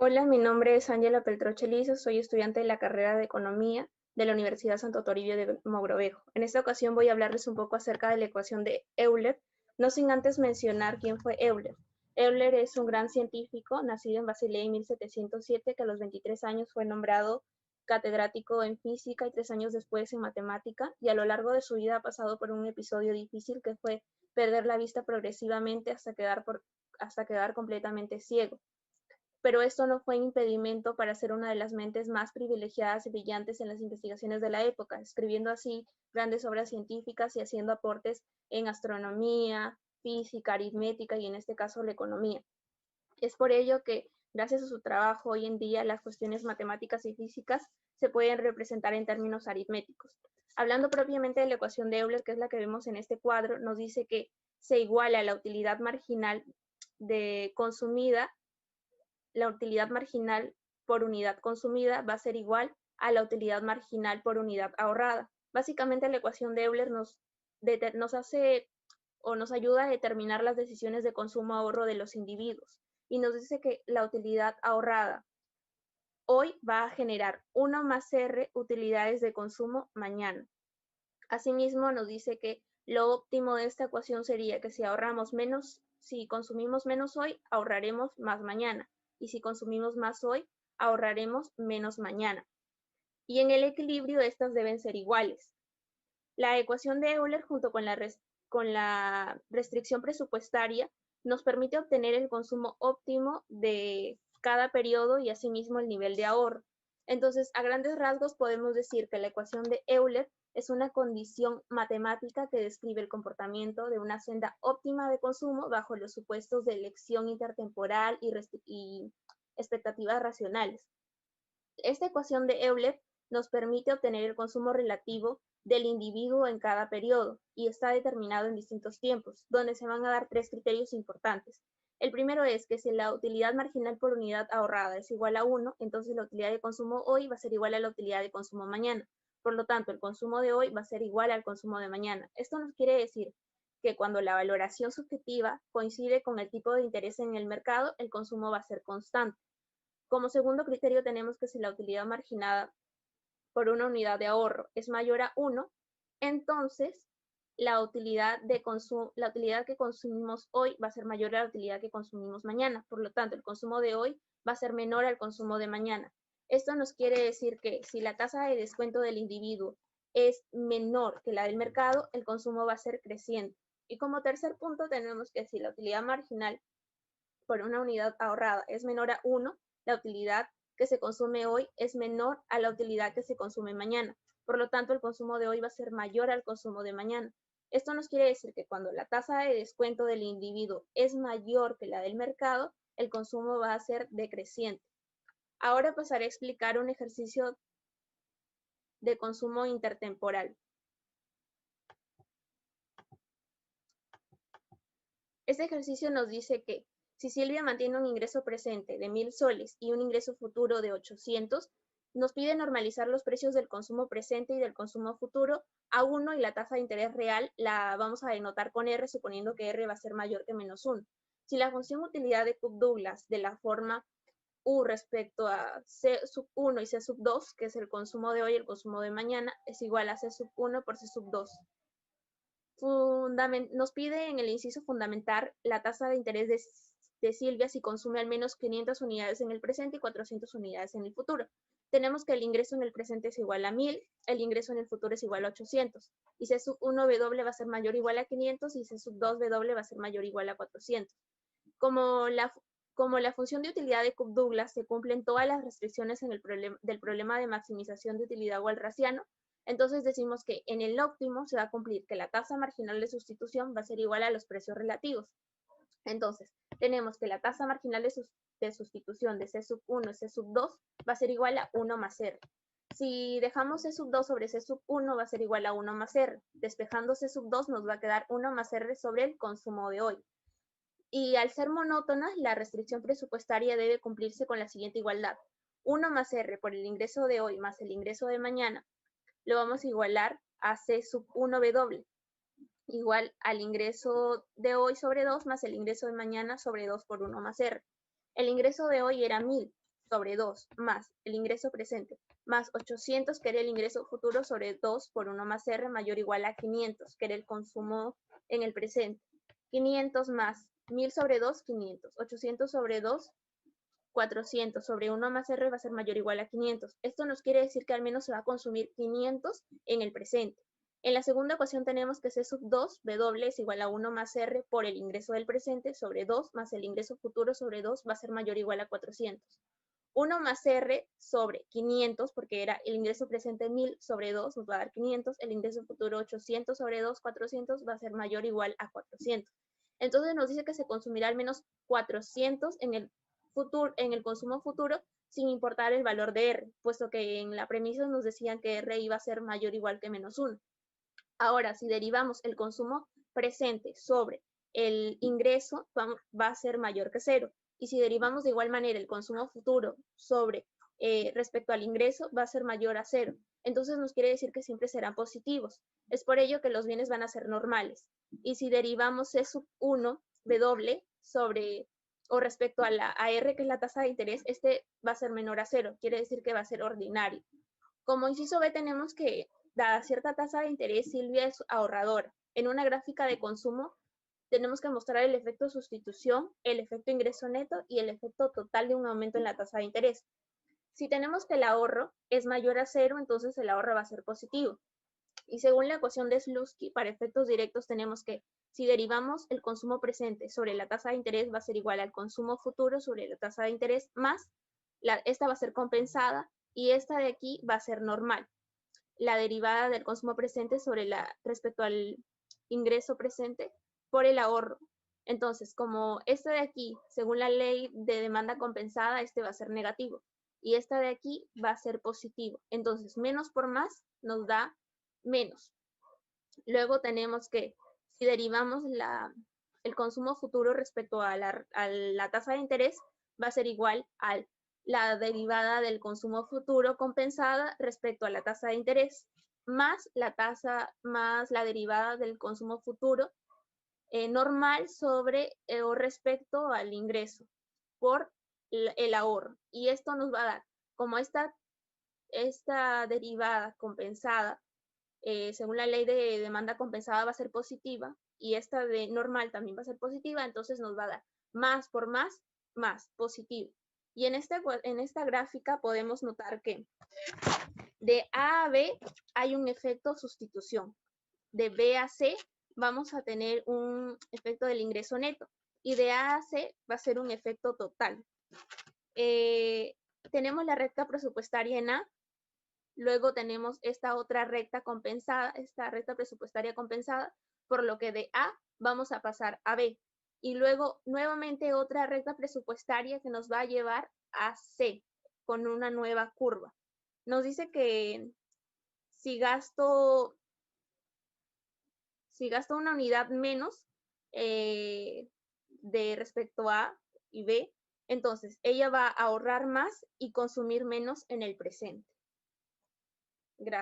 Hola, mi nombre es Ángela Peltroche Lizo, soy estudiante de la carrera de Economía de la Universidad Santo Toribio de Mogrovejo. En esta ocasión voy a hablarles un poco acerca de la ecuación de Euler, no sin antes mencionar quién fue Euler. Euler es un gran científico, nacido en Basilea en 1707, que a los 23 años fue nombrado catedrático en física y 3 años después en matemática, y a lo largo de su vida ha pasado por un episodio difícil que fue perder la vista progresivamente hasta quedar completamente ciego, pero esto no fue impedimento para ser una de las mentes más privilegiadas y brillantes en las investigaciones de la época, escribiendo así grandes obras científicas y haciendo aportes en astronomía, física, aritmética y en este caso la economía. Es por ello que, gracias a su trabajo, hoy en día las cuestiones matemáticas y físicas se pueden representar en términos aritméticos. Hablando propiamente de la ecuación de Euler, que es la que vemos en este cuadro, nos dice que se iguala la utilidad marginal de consumida, la utilidad marginal por unidad consumida va a ser igual a la utilidad marginal por unidad ahorrada. Básicamente la ecuación de Euler nos hace o nos ayuda a determinar las decisiones de consumo-ahorro de los individuos y nos dice que la utilidad ahorrada hoy va a generar 1 más R utilidades de consumo mañana. Asimismo, nos dice que lo óptimo de esta ecuación sería que si consumimos menos hoy, ahorraremos más mañana. Y si consumimos más hoy, ahorraremos menos mañana. Y en el equilibrio, estas deben ser iguales. La ecuación de Euler, junto con la restricción presupuestaria, nos permite obtener el consumo óptimo de cada periodo y asimismo el nivel de ahorro. Entonces, a grandes rasgos podemos decir que la ecuación de Euler es una condición matemática que describe el comportamiento de una senda óptima de consumo bajo los supuestos de elección intertemporal y expectativas racionales. Esta ecuación de Euler nos permite obtener el consumo relativo del individuo en cada periodo y está determinado en distintos tiempos, donde se van a dar 3 criterios importantes. El primero es que si la utilidad marginal por unidad ahorrada es igual a 1, entonces la utilidad de consumo hoy va a ser igual a la utilidad de consumo mañana. Por lo tanto, el consumo de hoy va a ser igual al consumo de mañana. Esto nos quiere decir que cuando la valoración subjetiva coincide con el tipo de interés en el mercado, el consumo va a ser constante. Como segundo criterio tenemos que si la utilidad marginada por una unidad de ahorro es mayor a 1, entonces la utilidad que consumimos hoy va a ser mayor a la utilidad que consumimos mañana. Por lo tanto, el consumo de hoy va a ser menor al consumo de mañana. Esto nos quiere decir que si la tasa de descuento del individuo es menor que la del mercado, el consumo va a ser creciente. Y como tercer punto tenemos que si la utilidad marginal por una unidad ahorrada es menor a 1, la utilidad que se consume hoy es menor a la utilidad que se consume mañana. Por lo tanto, el consumo de hoy va a ser mayor al consumo de mañana. Esto nos quiere decir que cuando la tasa de descuento del individuo es mayor que la del mercado, el consumo va a ser decreciente. Ahora pasaré a explicar un ejercicio de consumo intertemporal. Este ejercicio nos dice que si Silvia mantiene un ingreso presente de 1.000 soles y un ingreso futuro de 800, nos pide normalizar los precios del consumo presente y del consumo futuro a 1 y la tasa de interés real la vamos a denotar con R, suponiendo que R va a ser mayor que menos 1. Si la función utilidad de Cook-Douglas de la forma U respecto a C sub 1 y C sub 2, que es el consumo de hoy y el consumo de mañana, es igual a C sub 1 por C sub 2. Nos pide en el inciso fundamental la tasa de interés de Silvia si consume al menos 500 unidades en el presente y 400 unidades en el futuro. Tenemos que el ingreso en el presente es igual a 1.000, el ingreso en el futuro es igual a 800. Y C sub 1 W va a ser mayor o igual a 500 y C sub 2 W va a ser mayor o igual a 400. Como la función de utilidad de Cook-Douglas se cumplen todas las restricciones del problema de maximización de utilidad walrasiano, entonces decimos que en el óptimo se va a cumplir que la tasa marginal de sustitución va a ser igual a los precios relativos. Entonces, tenemos que la tasa marginal de sustitución de C sub 1 y C sub 2 va a ser igual a 1 más R. Si dejamos C sub 2 sobre C sub 1 va a ser igual a 1 más R. Despejando C sub 2 nos va a quedar 1 más R sobre el consumo de hoy. Y al ser monótonas, la restricción presupuestaria debe cumplirse con la siguiente igualdad. 1 más R por el ingreso de hoy más el ingreso de mañana lo vamos a igualar a C sub 1W, igual al ingreso de hoy sobre 2 más el ingreso de mañana sobre 2 por 1 más R. El ingreso de hoy era 1.000, sobre 2 más el ingreso presente más 800, que era el ingreso futuro, sobre 2 por 1 más R mayor o igual a 500, que era el consumo en el presente. 500 más 1000 sobre 2, 500. 800 sobre 2, 400 sobre 1 más R va a ser mayor o igual a 500. Esto nos quiere decir que al menos se va a consumir 500 en el presente. En la segunda ecuación tenemos que C sub 2, W es igual a 1 más R por el ingreso del presente sobre 2 más el ingreso futuro sobre 2 va a ser mayor o igual a 400. 1 más R sobre 500, porque era el ingreso presente 1000 sobre 2, nos va a dar 500, el ingreso futuro 800 sobre 2, 400, va a ser mayor o igual a 400. Entonces nos dice que se consumirá al menos 400 en el consumo futuro, sin importar el valor de R, puesto que en la premisa nos decían que R iba a ser mayor o igual que menos 1. Ahora, si derivamos el consumo presente sobre el ingreso, va a ser mayor que 0. Y si derivamos de igual manera el consumo futuro sobre respecto al ingreso, va a ser mayor a 0. Entonces nos quiere decir que siempre serán positivos. Es por ello que los bienes van a ser normales. Y si derivamos C sub 1 W sobre o respecto a la R, que es la tasa de interés, este va a ser menor a 0. Quiere decir que va a ser ordinario. Como inciso B tenemos que, dada cierta tasa de interés, Silvia es ahorradora. En una gráfica de consumo tenemos que mostrar el efecto sustitución, el efecto ingreso neto y el efecto total de un aumento en la tasa de interés. Si tenemos que el ahorro es mayor a 0, entonces el ahorro va a ser positivo. Y según la ecuación de Slutsky, para efectos directos tenemos que, si derivamos el consumo presente sobre la tasa de interés, va a ser igual al consumo futuro sobre la tasa de interés más, esta va a ser compensada y esta de aquí va a ser normal. La derivada del consumo presente sobre respecto al ingreso presente por el ahorro. Entonces, como esta de aquí, según la ley de demanda compensada, este va a ser negativo. Y esta de aquí va a ser positivo. Entonces, menos por más nos da menos. Luego tenemos que, si derivamos el consumo futuro respecto a la tasa de interés, va a ser igual a la derivada del consumo futuro compensada respecto a la tasa de interés, más la derivada del consumo futuro normal sobre o respecto al ingreso por el ahorro. Y esto nos va a dar, como esta derivada compensada, según la ley de demanda compensada va a ser positiva y esta de normal también va a ser positiva, entonces nos va a dar más por más positivo. Y en esta gráfica podemos notar que de A a B hay un efecto sustitución. De B a C vamos a tener un efecto del ingreso neto y de A a C va a ser un efecto total. Tenemos la recta presupuestaria en A. Luego tenemos esta otra recta compensada, esta recta presupuestaria compensada, por lo que de A vamos a pasar a B. Y luego nuevamente otra recta presupuestaria que nos va a llevar a C con una nueva curva. Nos dice que si gasto una unidad menos de respecto a A y B, entonces ella va a ahorrar más y consumir menos en el presente. Gracias.